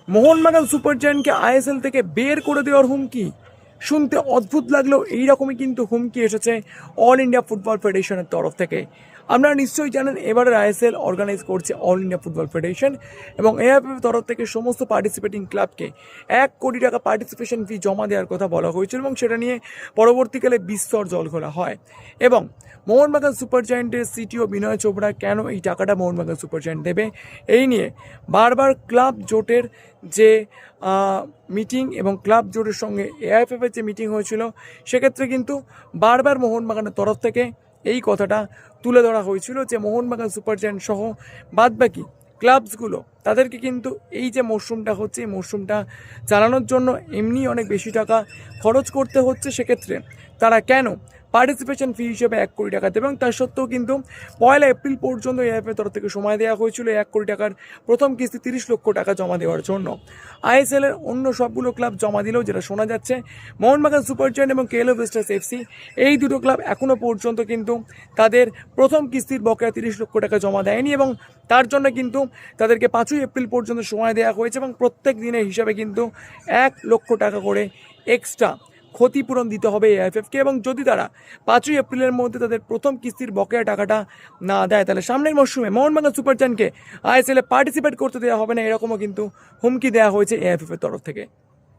Mohun Bagan super জায়ান্টকে ISL থেকে বের করে দেওয়ার হুমকি। শুনতে অদ্ভুত লাগলেও এইরকমই কিন্তু হুমকি এসেছে অল ইন্ডিয়া ফুটবল ফেডারেশনের তরফ থেকে। আপনারা নিশ্চয়ই জানেন এবারের আইএসএল অর্গানাইজ করছে অল ইন্ডিয়া ফুটবল ফেডারেশন এবং এআইএফএফ তরফ থেকে সমস্ত পার্টিসিপেটিং ক্লাবকে 1 কোটি টাকা পার্টিসিপেশন ফি জমা দেওয়ার কথা বলা হয়েছিল এবং সেটা নিয়ে পরবর্তীকালে বিস্তর জলঘোলা হয়। এবং মোহনবাগান সুপার জায়ান্টের সিটিও বিনয় চোপড়া কেন এই টাকাটা মোহনবাগান সুপার জায়ান্ট দেবে, এই নিয়ে বারবার ক্লাব জোটের যে মিটিং এবং ক্লাব জোটের সঙ্গে এআইএফএফের যে মিটিং হয়েছিল সেক্ষেত্রে কিন্তু বারবার মোহনবাগানের তরফ থেকে এই কথাটা তুলে ধরা হয়েছিল যে মোহনবাগান সুপার জায়ান্ট সহ বাদবাকি ক্লাবসগুলো তাদেরকে কিন্তু এই যে মরশুমটা হচ্ছে এই মরশুমটা চালানোর জন্য এমনি অনেক বেশি টাকা খরচ করতে হচ্ছে, সেক্ষেত্রে তারা কেন পার্টিসিপেশন ফি হিসেবে 1 কোটি টাকা দেবে। এবং তার সত্ত্বেও কিন্তু 1 এপ্রিল পর্যন্ত এআইএফের তরফ থেকে সময় দেওয়া হয়েছিল 1 কোটি টাকার প্রথম কিস্তি 30 লক্ষ টাকা জমা দেওয়ার জন্য। আইএসএলের অন্য সবগুলো ক্লাব জমা দিলেও যেটা শোনা যাচ্ছে মোহনবাগান সুপার জায়ান্ট এবং কেএলও ব্লাস্টার্স এফসি এই দুটো ক্লাব এখনও পর্যন্ত কিন্তু তাদের প্রথম কিস্তির বকেয়া 30 লক্ষ টাকা জমা দেয়নি এবং তার জন্য কিন্তু তাদেরকে 5 এপ্রিল পর্যন্ত সময় দেওয়া হয়েছে এবং প্রত্যেক দিনের হিসাবে কিন্তু 1 লক্ষ টাকা করে এক্সট্রা ক্ষতিপূরণ দিতে হবে এআইএফএফকে। এবং যদি তারা 5 এপ্রিলের মধ্যে তাদের প্রথম কিস্তির বকেয়া টাকাটা না দেয় তাহলে সামনের মরশুমে মোহনবাগান সুপার জায়ান্টকে আইএসএলে পার্টিসিপেট করতে দেওয়া হবে না, এরকমও কিন্তু হুমকি দেওয়া হয়েছে এআইএফএফের তরফ থেকে।